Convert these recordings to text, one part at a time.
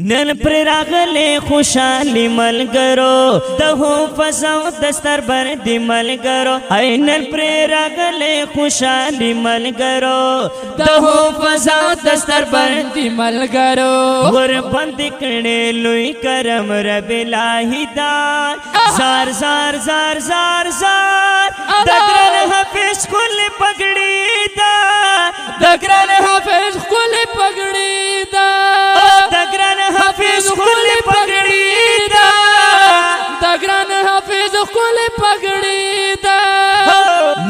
नन पर रागले खुशाली मलगरो दहो फसाओ दस्तर बर दी मलगरो ऐ नन पर रागले खुशाली मलगरो दहो फसाओ दस्तर बर दी मलगरो वर बंद करने लुई करम रबिलाही दार jar jar jar jar jar दगरन हाफिज कुल पगड़ी दा दगरन हाफिज कुल पगड़ी दा दगरन हाफिज कुल पगड़ी दा दगरन हाफिज कुल पगड़ी दा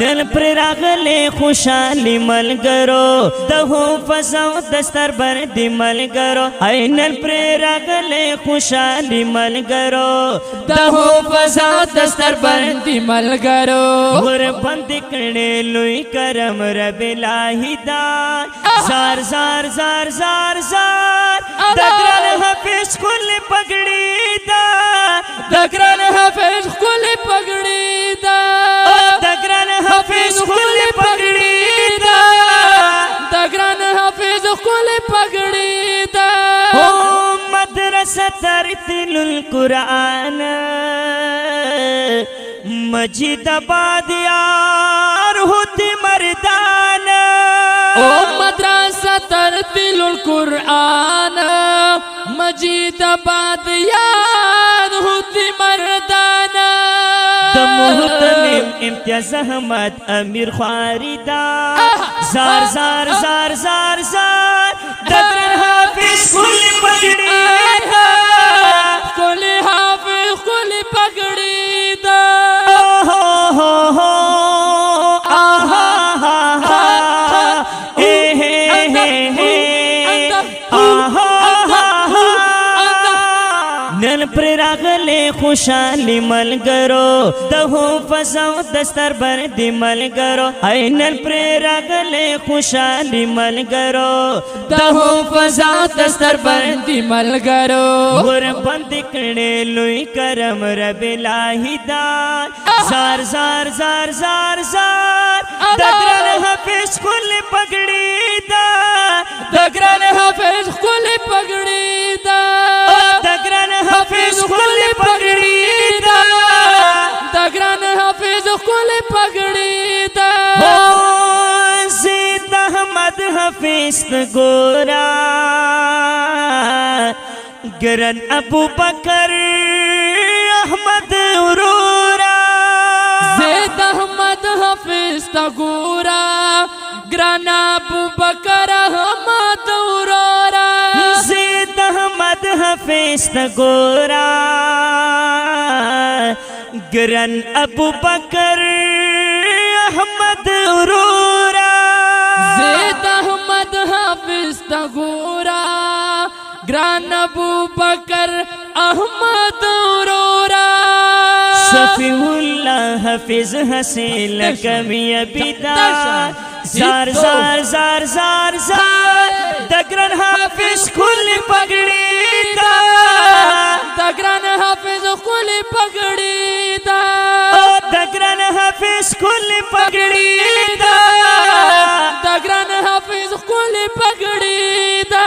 नन पर रागले खुशाली मलगरो दहो फसाओ दस्तर बर दी मलगरो ऐ नन पर रागले खुशाली मलगरो दहो फसाओ दस्तर बर दी मलगरो वर बंद करने लुई करम रबिलाही दार jar jar jar jar jar दगरन हाफिज कुल पगड़ी दा दगरन हाफिज कुल पगड़ी दा दगरन हाफिज कुल पगड़ी दा दगरन हाफिज कुल पगड़ी दा ओ मदरसा तरतिलुल कुरान मजीदाबाद यार होती मर्दान ओ मदरसा तरतिलुल कुरान मजीदाबाद यार होती मर्दान मुहतमिम इम्तियाज अहमद अमीर ख्वारिदा jar jar jar jar jar दगरन हाफिज कुल पगड़ी कुल हाफिज कुल पगड़ी दा हो आहा हा हा हे हे आहा हा नन पर रागले खुशाली मलगरो दहो फसाओ दस्तर बर दी मलगरो ऐ नन पर रागले खुशाली मलगरो दहो फसाओ दस्तर बर दी मलगरो वर बंद करने लुई करम रबिलाही दार jar jar jar jar jar दगरन हाफिज कुल पगड़ी दा दगरन हाफिज कुल पगड़ी दा दगरन हाफिज कुल पगड़ी दा दगरन हाफिज कुल पगड़ी दा ज़ीद अहमद हाफिज गोरा गरन अबू बकर अहमद उरूरा ज़ीद अहमद हाफिज गोरा ग्राना अबू बकर अहमद उरूरा ज़ीद अहमद हाफिज गोरा गरन अबू बकर अहमद उरूरा ज़ीद अहमद हाफिज गोरा ग्रान अबू बकर अहमद उरूरा सफीउल्लाह हाफिज हसील कमी बिदा jar jar jar jar jar दगरन हाफिज कुल पगड़ी दा दगरन हाफिज कुल पगड़ी दा दगरन हाफिज कुल पगड़ी दा दगरन हाफिज कुल पगड़ी दा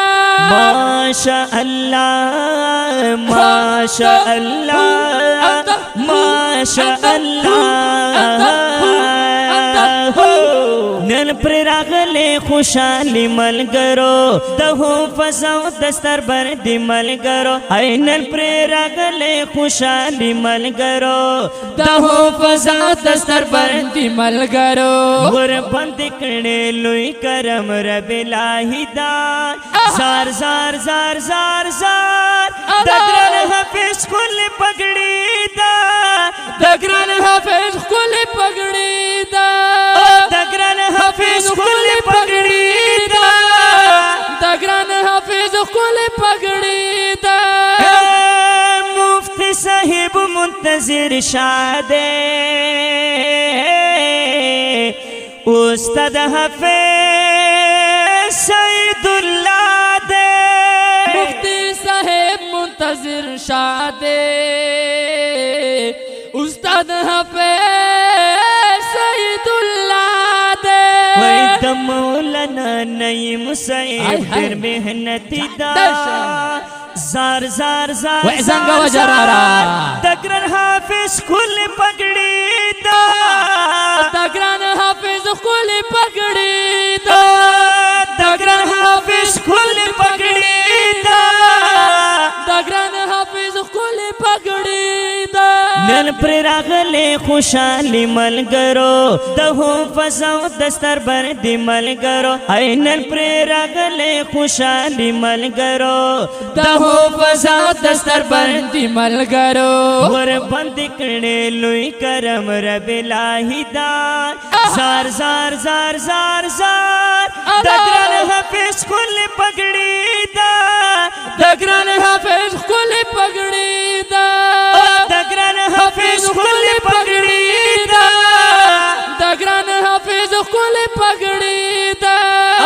माशा अल्लाह माशा अल्लाह माशा अल्लाह नन पर रागले खुशाली मलगरो दहो फसाओ दस्तर बर दी मलगरो ऐ नन पर रागले खुशाली मलगरो दहो फसाओ दस्तर बर दी मलगरो वर बंद करने लुई करम रबिलाही दार jar jar jar jar jar दगरन हाफिज कुल पगड़ी दा दगरन हाफिज कुल पगड़ी दा दगरन हाफिज कुल पगड़ी दा दगरन हाफिज कुल पगड़ी दा मुफ्ती साहिब मुंतजिर शादे उस्ताद हाफिज सईदुल्लाह दे मुफ्ती साहिब मुंतजिर शादे उस्ताद हाफिज सईदुल्लाह दे मौलाना नईम सैयद फिर मेहनती दा زار زار زار وزنگ و جرارا دگرن حافظ کل پگڑی دا دگران حافظ کل پگڑی دا دگرن حافظ کل پگڑی دا دگران حافظ کل پگڑی دا نن پر راغلے خوشالی ملگرو دہو فزاو دستر بردی ملگرو اے نن پر راغلے خوشالی ملگرو دہو فضا دستر بندی ملگرو ور بند کڑے لوی کرم رب الہی دار زار زار زار زار زار دگرن حافظ کل پگڑی دا دگران حافظ کل پگڑی دا دگرن حافظ کل پگڑی دا دگران حافظ کل پگڑی دا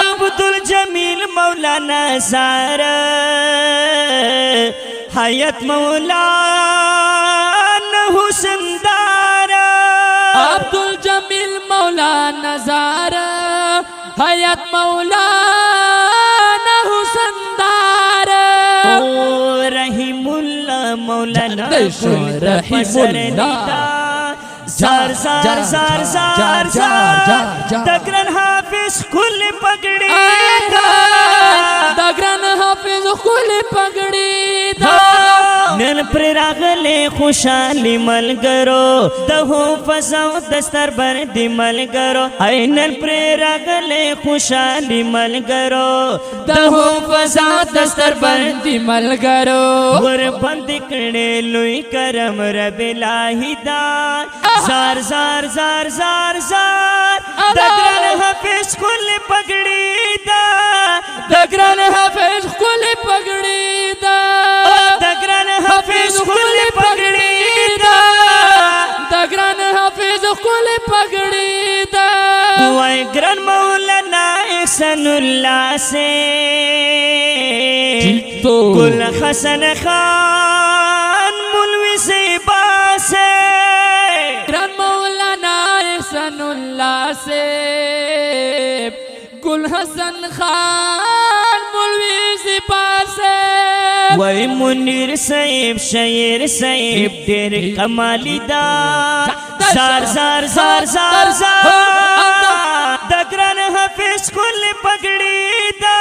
عبدالجمیل مولانا زار حیات مولانا حسن دار عبدالجمیل مولانا زار حیات مولانا حسن دار رحیم اللہ مولانا رحیم اللہ زار زار زار زار زار دگرن حافظ کل پگڑی دا دگران حافظ کل پگڑی دا نن پر راغلے خوشالی ملگرو دہو فزاو دستر بردی ملگرو اے نن پر راغلے خوشالی ملگرو دہو فضا دستر بندی ملگرو ور بند کڑے لوی کرم رب الہی دار زار زار زار زار زار دگرن حافظ کل پگڑی دا دگران حافظ کل پگڑی دا دگرن حافظ کل پگڑی دا دگران حافظ کل پگڑی دا وای گران مولانا احسان اللہ سے گل حسن خان مولوی سے باس گران مولانا احسان اللہ سے گل حسن خان مولوی سے باس وای منیر صاحب شعر صاحب دیر کمالی دا زار زار زار زار زار دگران حافظ کل پگڑی دا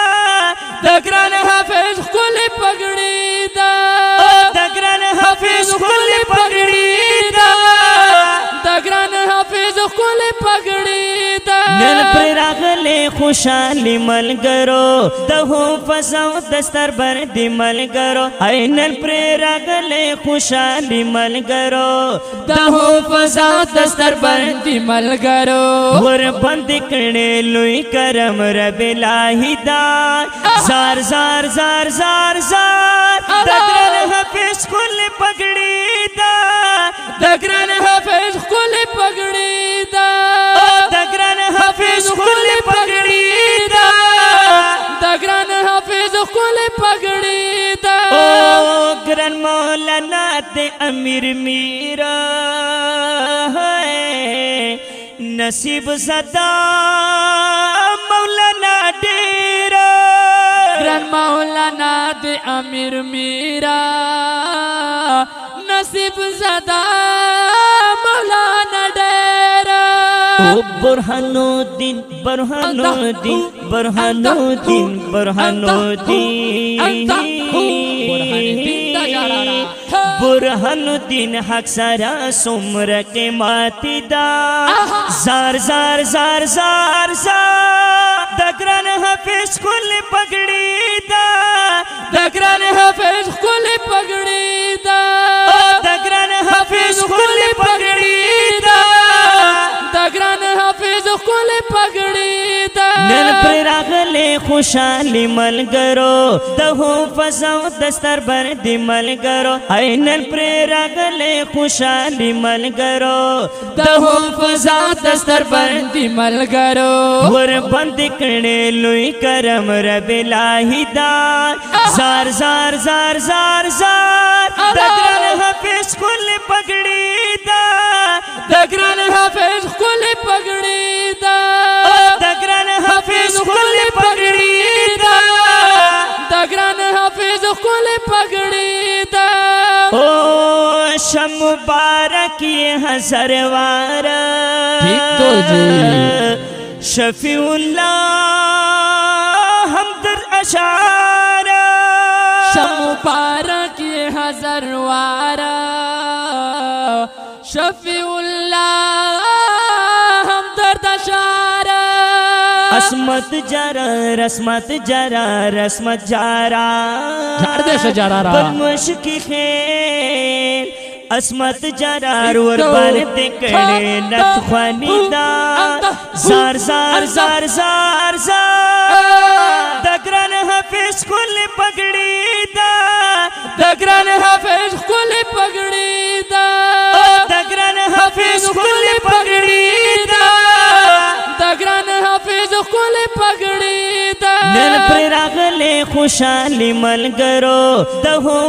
دگران حافظ کل پگڑی دا دگران حافظ کل پگڑی دا دگران حافظ کل پگڑی دا نن پر راغلے خوشالی ملگرو دہو فزاو دستر بردی ملگرو اے نن پر راغلے خوشالی ملگرو دہو فضا دستر بندی ملگرو ور بند کڑے لوی کرم رب الہی دار زار زار زار زار زار دگرن حافظ کل پگڑی دا دگران حافظ کل پگڑی دا دگرن حافظ کل پگڑی دا دگران حافظ کل پگڑی دا او گران مولانا تے امیر میرا ہے نصیب زدہ مولانا ڈیرا گران مولانا دے امیر میرا نصیب زدہ مولانا ڈیرا برہان الدین برہان الدین برہان الدین برہان الدین برہان الدین حق سارا سمر کے ماتی دا زار زار زار زار زار دگران حافظ کل پگڑی دا دگران حافظ کل پگڑی دا دگران حافظ کل پگڑی دا دگران حافظ کل پگڑی دا نن پر راغلے خوشالی ملگرو دہو فزاو دستر بردی ملگرو اے نن پر راغلے خوشالی ملگرو دہو فضا دستر بندی ملگرو ور بند کڑے لوی کرم رب الہی دار زار زار زار زار زار دگرن حافظ کل پگڑی دا دگران حافظ کل پگڑی دا دگرن حافظ کل پگڑی دا دگران حافظ کل پگڑی پگڑی دا او شم مبارک یہ ہزروار ٹھیک تو جی شفیع اللہ ہمدرد اشعار شم مبارک یہ ہزروارا شفیع اللہ ہمدرد اشعار عصمت جرا رسمت جرا رسمت جارا جھاڑ دے سے جارا را بدمشکی خیل عصمت جرا رور بار دکڑے نت خوانی دا زار زار زار زار زار دگران حافظ کل پگڑی دا دگران حافظ کل پگڑی دا دگران حافظ کل پگڑی دا دگران حافظ کل پگڑی دا نن پر راغلے خوشالی ملگرو دہو